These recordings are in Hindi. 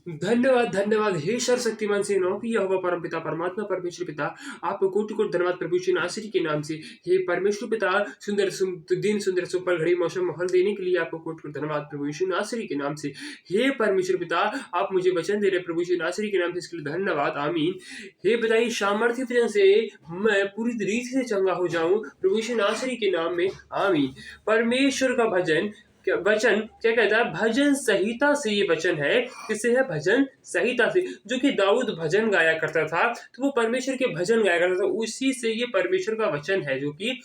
धन्यवाद, धन्यवाद हे सर्वशक्तिमान सेनाओं की यहोवा परमपिता परमात्मा परमेश्वर पिता, आपको कोटि-कोटि धन्यवाद प्रभु यीशु नासरी के नाम से। हे परमेश्वर पिता, सुंदर दिन, सुंदर सुपर घड़ी मौसम माहौल देने के लिए आपको कोटि-कोटि धन्यवाद प्रभु यीशु नासरी के नाम से। हे परमेश्वर पिता, आप मुझे वचन दे रहे प्रभु यीशु नासरी के नाम से, इसके लिए धन्यवाद, आमीन। हे पिता, इस सामर्थ्य वचन से मैं पूरी रीति से चंगा हो जाऊँ प्रभु यीशु नासरी के नाम में, आमीन। परमेश्वर का वचन क्या कहता है? भजन संहिता से ये वचन है। किससे है? भजन संहिता से। जो कि दाऊद भजन गाया करता था, तो वो परमेश्वर के भजन गाया करता था, उसी से ये परमेश्वर का वचन है, जो कि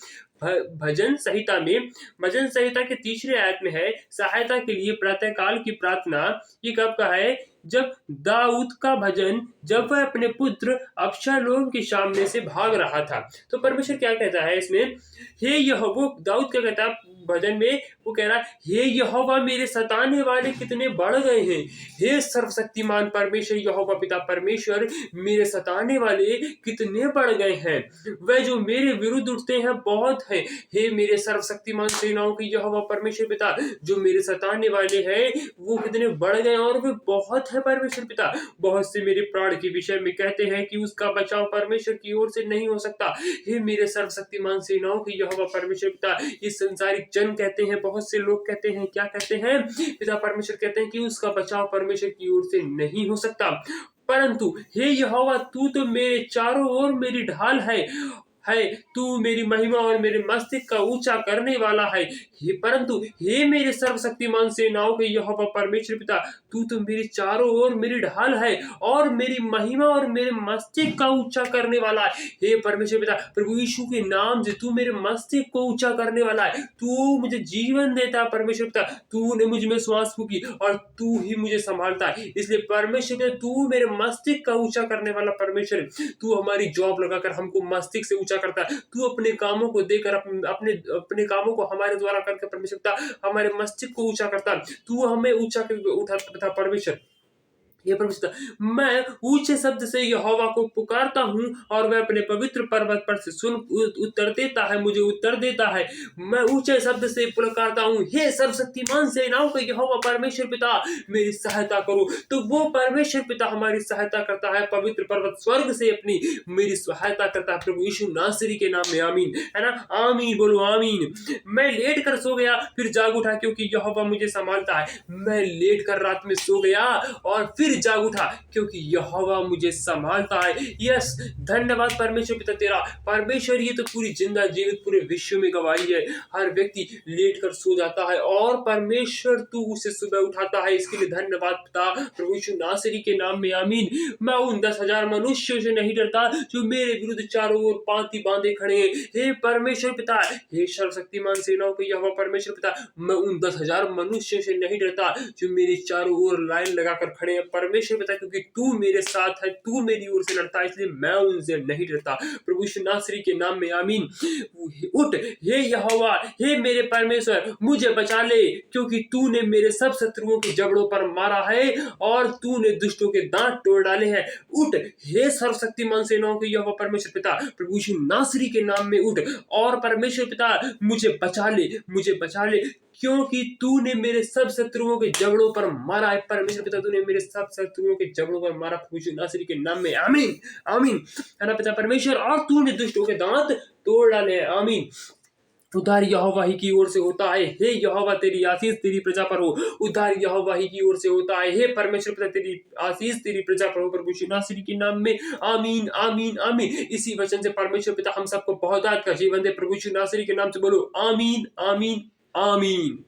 भजन संहिता के तीसरे आयत में है, सहायता के लिए प्रातःकाल की प्रार्थना। ये कब का है? जब दाऊद का भजन, जब वह अपने पुत्र अबशालोम के सामने से भाग रहा था। तो परमेश्वर क्या कहता है इसमें? हे यहोवा, वो दाऊद क्या कहता है भजन में? वो कह रहा है, हे यहोवा, मेरे सताने वाले कितने बढ़ गए हैं। हे सर्वशक्तिमान परमेश्वर यहोवा पिता परमेश्वर, मेरे सताने वाले कितने बढ़ गए हैं। वह जो मेरे विरुद्ध उठते हैं बहुत है। हे मेरे सर्वशक्तिमान सेनाओं की यहोवा परमेश्वर पिता, जो मेरे सताने वाले हैं वो कितने बढ़ गए और वे बहुत है परमेश्वर पिता। बहुत से मेरे प्राण के विषय में कहते हैं कि उसका बचाव परमेश्वर की ओर से नहीं हो सकता। हे मेरे सर्वशक्तिमान सेनाओं की यहोवा परमेश्वर पिता, ये संसारिक जन कहते हैं, बहुत से लोग कहते हैं, क्या कहते हैं? पिता परमेश्वर कहते हैं कि उसका बचाव परमेश्वर की ओर से नहीं हो सकता। परंतु हे यहोवा, तू तो मेरे चारों ओर मेरी ढाल है। तू मेरी महिमा और मेरे मस्तिष्क का ऊंचा करने वाला है। परंतु हे मेरे सर्वशक्तिमान सेनाओं के यहोवा परमेश्वर पिता, तू तो मेरे चारों ओर मेरी ढाल है और मेरी महिमा और मेरे मस्तिष्क का ऊंचा करने वाला है। हे परमेश्वर पिता, प्रभु यीशु के नाम से तू मेरे मस्तिष्क को ऊंचा करने वाला है। तू मुझे जीवन देता है परमेश्वर पिता, तूने मुझ में श्वास फूकी और तू ही मुझे संभालता है। इसलिए परमेश्वर पिता, तू मेरे मस्तिष्क का ऊंचा करने वाला परमेश्वर, तू हमारी जॉब लगाकर हमको मस्तिष्क से ऊंचा करता है। तू अपने कामों को देकर अपने कामों को हमारे द्वारा करके परमेश्वर पिता हमारे मस्तिष्क को ऊंचा करता है। तू हमें ऊंचा करके उठाता था परमेश्वर। ये परमेश्वर, मैं ऊंचे शब्द से यहोवा को पुकारता हूँ और वह अपने पवित्र पर्वत पर से उत्तर देता है, मुझे उत्तर देता है। मैं ऊंचे शब्द से पुकारता हूँ, हे सर्वशक्तिमान सेनाओं के यहोवा परमेश्वर पिता, मेरी सहायता करो। तो वो परमेश्वर पिता हमारी सहायता करता है, पवित्र पर्वत स्वर्ग से अपनी मेरी सहायता करता है प्रभु यीशु नासरी के नाम में, आमीन। है ना? आमीन बोलो, आमीन। मैं लेट कर सो गया, फिर जाग उठा, क्योंकि यहोवा मुझे संभालता है। मैं लेट कर रात में सो गया और फिर जाग उठा, क्योंकि यहोवा मुझे संभालता है। यस, धन्यवाद परमेश्वर पिता तेरा। परमेश्वर, ये तो पूरी जिंदा जीवित पूरे विश्व में गवाही है। हर व्यक्ति लेट कर सो जाता है और परमेश्वर तू उसे सुबह उठाता है। इसके लिए धन्यवाद पिता प्रभु यीशु नासरी के नाम में, आमीन। मैं उन 10,000 मनुष्यों से नहीं डरता जो मेरे विरुद्ध चारों ओर पांति बांधे खड़े हैं। हे परमेश्वर पिता, हे सर्वशक्तिमान सेनाओं के यहोवा परमेश्वर पिता, मैं उन 10,000 मनुष्यों से नहीं डरता जो मेरे चारों ओर लाइन लगाकर खड़े हैं परमेश्वर पिता, क्योंकि तू मेरे साथ है, तू मेरी ओर से लड़ता है, इसलिए मैं उनसे नहीं डरता प्रभु यीशु नासरी के नाम में, आमीन। उठ हे यहोवा, हे मेरे परमेश्वर, मुझे बचा ले, क्योंकि तूने मेरे सब शत्रुओं के जबड़ों पर मारा है और तूने दुष्टों के दांत तोड़ डाले हैं। उठ हे सर्वशक्तिमान सेनाओं के यहोवा परमेश्वर पिता, प्रभु यीशु नासरी के नाम में उठ और परमेश्वर पिता मुझे बचा ले, मुझे बचा ले, क्योंकि तूने मेरे सब शत्रुओं के जबड़ों पर मारा है। परमेश्वर पिता, तूने मेरे सब शत्रुओं के जबड़ों पर मारा प्रभु यीशु नासरी के नाम में, आमीन, आमीन। है ना पिता परमेश्वर, और तूने दुष्टों के दांत तोड़ डाले हैं, आमीन। उद्धार यहोवा ही की ओर से होता है। हे यहोवा, तेरी आशीष तेरी प्रजा पर हो। उद्धार यहोवा ही की ओर से होता है। हे परमेश्वर पिता, तेरी आशीष तेरी प्रजा पर हो प्रभु यीशु नासरी के नाम में, आमीन, आमीन, आमीन। इसी वचन से परमेश्वर पिता हम सबको बहुत आज का जीवन दे प्रभु यीशु नासरी के नाम से, बोलो आमीन, आमीन, आमीन।